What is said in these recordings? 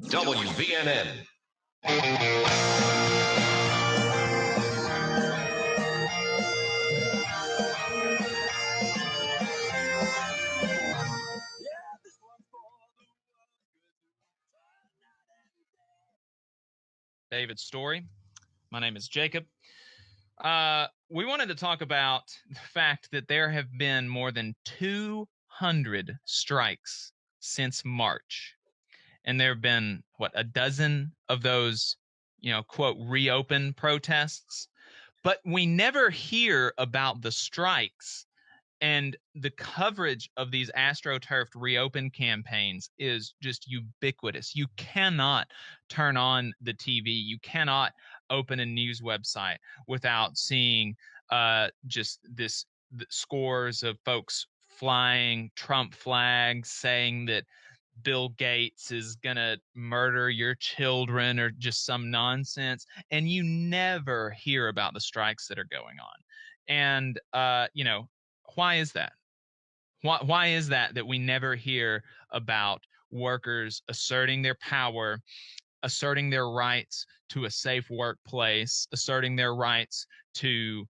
WVNN. David's story. My name is Jacob. We wanted to talk about the fact that there have been more than 200 strikes since March. And there have been, a dozen of those, quote, reopen protests. But we never hear about the strikes. And the coverage of these AstroTurfed reopen campaigns is just ubiquitous. You cannot turn on the TV. You cannot open a news website without seeing just the scores of folks flying Trump flags, saying that Bill Gates is going to murder your children or just some nonsense. And you never hear about the strikes that are going on. And, why is that? Why is that we never hear about workers asserting their power, asserting their rights to a safe workplace, asserting their rights to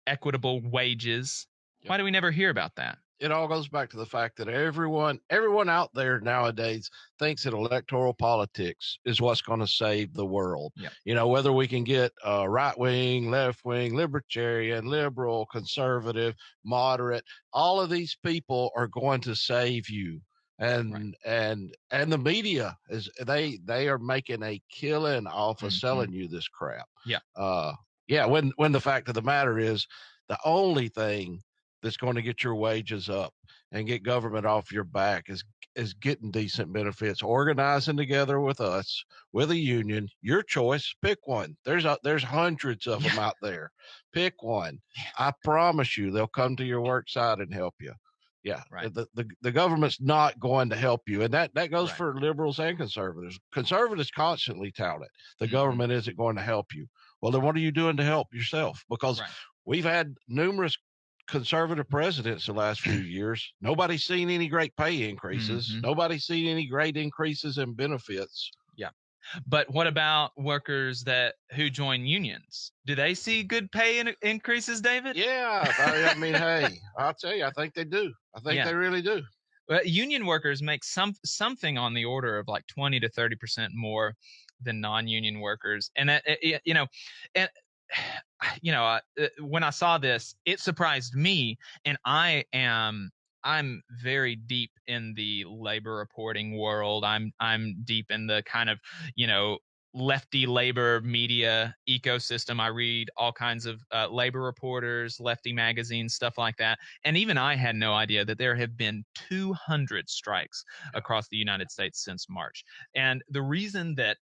equitable wages? Yep. Why do we never hear about that? It all goes back to the fact that everyone out there nowadays thinks that electoral politics is what's going to save the world. Yep. Whether we can get right wing, left wing, libertarian, liberal, conservative, moderate, all of these people are going to save you. And the media is they are making a killing off of selling you this crap. Yeah. When the fact of the matter is, the only thing that's going to get your wages up and get government off your back is getting decent benefits, organizing together with us, with a union. Your choice, pick one. There's hundreds of them out there. Pick one. I promise you, they'll come to your work site and help you. Yeah, right. The government's not going to help you, and that goes for liberals and conservatives. Conservatives constantly tout it. The government isn't going to help you. Well, then what are you doing to help yourself? Because we've had numerous conservative presidents the last few years. Nobody's seen any great pay increases. Nobody's seen any great increases in benefits. Yeah. But what about workers who join unions? Do they see good pay increases, David? Yeah. I mean, hey, I'll tell you, I think they do. I think they really do. Well, union workers make something on the order of like 20 to 30% more than non-union workers. And when I saw this, it surprised me, and I'm very deep in the labor reporting world. I'm deep in the kind of, lefty labor media ecosystem. I read all kinds of labor reporters, lefty magazines, stuff like that. And even I had no idea that there have been 200 strikes across the United States since March. And the reason that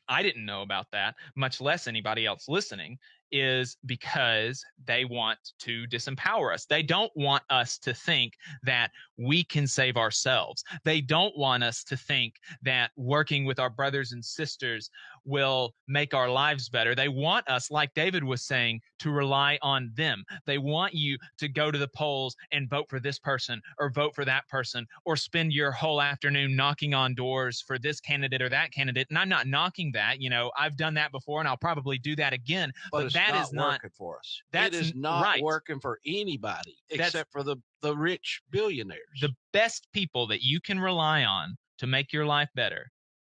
I didn't know about that, much less anybody else listening, is because they want to disempower us. They don't want us to think that we can save ourselves. They don't want us to think that working with our brothers and sisters will make our lives better. They want us, like David was saying, to rely on them. They want you to go to the polls and vote for this person or vote for that person, or spend your whole afternoon knocking on doors for this candidate or that candidate. And I'm not knocking that. I've done that before, and I'll probably do that again. But that is not working for us. It is not working for anybody except for the rich billionaires. The best people that you can rely on to make your life better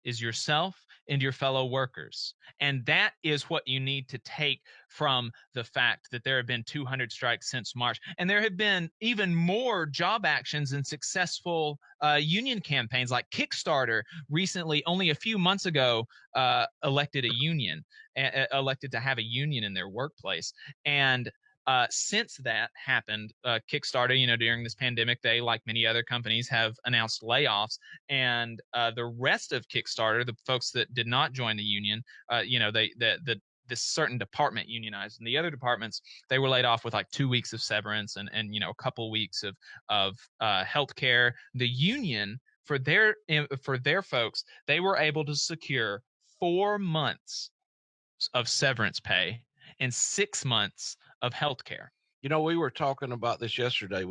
is yourself and your fellow workers. And that is what you need to take from the fact that there have been 200 strikes since March. And there have been even more job actions and successful union campaigns, like Kickstarter recently, only a few months ago, elected to have a union in their workplace. And since that happened, Kickstarter, during this pandemic, they, like many other companies, have announced layoffs. And the rest of Kickstarter, the folks that did not join the union, this certain department unionized, and the other departments, they were laid off with like 2 weeks of severance and a couple weeks of health care. The union, for their folks, they were able to secure 4 months of severance pay and 6 months of health care. We were talking about this yesterday.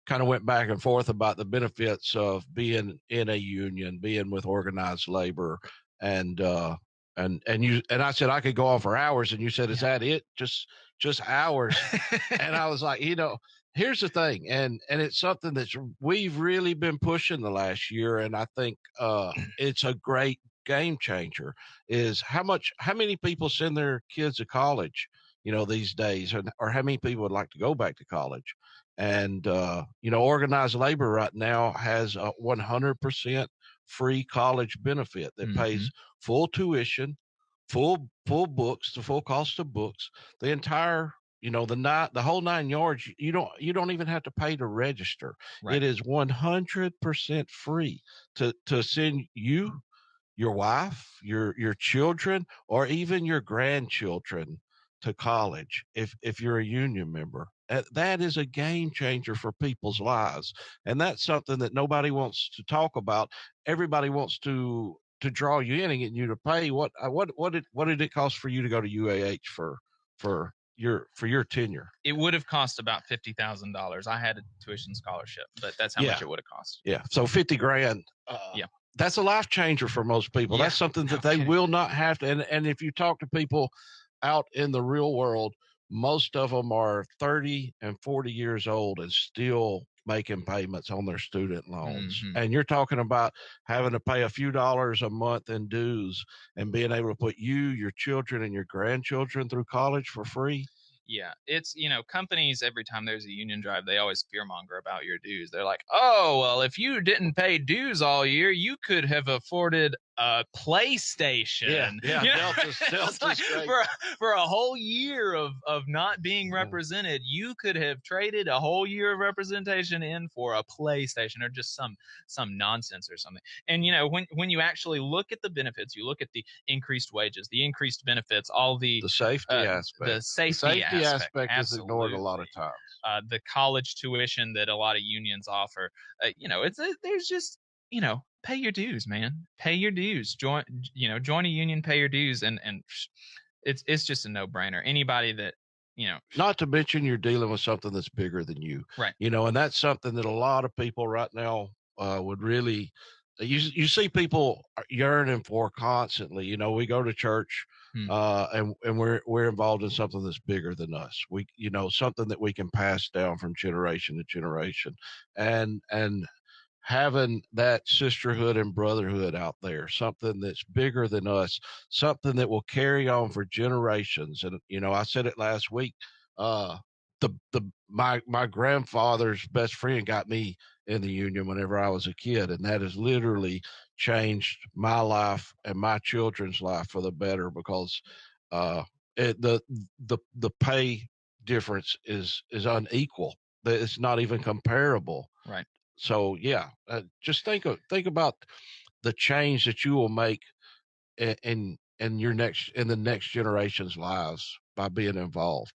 kind of went back and forth about the benefits of being in a union, being with organized labor, and I said I could go on for hours, and you said, "Is that it? Just hours?" And I was like, here's the thing, and it's something that we've really been pushing the last year, and I think it's a great game changer. Is how many people send their kids to college, these days, or how many people would like to go back to college? And organized labor right now has a 100% free college benefit that pays full tuition, full books, the full cost of books, the entire, the whole 9 yards. You don't even have to pay to register. Right. It is 100% free to send you, your wife, your children, or even your grandchildren to college if you're a union member. That is a game changer for people's lives, and that's something that nobody wants to talk about. Everybody wants to draw you in and get you to pay. What did it cost for you to go to UAH for your tenure? It would have cost about $50,000. I had a tuition scholarship, but that's how much it would have cost. Yeah, so 50 grand. Yeah. That's a life changer for most people. That's something that they will not have to. And if you talk to people out in the real world, most of them are 30 and 40 years old and still making payments on their student loans. And you're talking about having to pay a few dollars a month in dues and being able to put you, your children, and your grandchildren through college for free. Yeah, it's, companies, every time there's a union drive, they always fearmonger about your dues. They're like, oh, well, if you didn't pay dues all year, you could have afforded a PlayStation. Yeah. Delta's like great. For a whole year of not being represented, you could have traded a whole year of representation in for a PlayStation or just some nonsense or something. And, when you actually look at the benefits, you look at the increased wages, the increased benefits, all the safety aspect. The safety aspect is ignored a lot of times. The college tuition that a lot of unions offer, there's just, pay your dues, man. Pay your dues. Join a union, pay your dues, and it's just a no-brainer. Anybody that, not to mention you're dealing with something that's bigger than you, right? And that's something that a lot of people right now would really. You see people yearning for constantly. We go to church, and we're involved in something that's bigger than us. We, something that we can pass down from generation to generation, and having that sisterhood and brotherhood out there, something that's bigger than us, something that will carry on for generations. And I said it last week. My grandfather's best friend got me in the union whenever I was a kid, and that has literally changed my life and my children's life for the better, because the pay difference is unequal. It's not even comparable. Right. So just think about the change that you will make in the next generation's lives by being involved.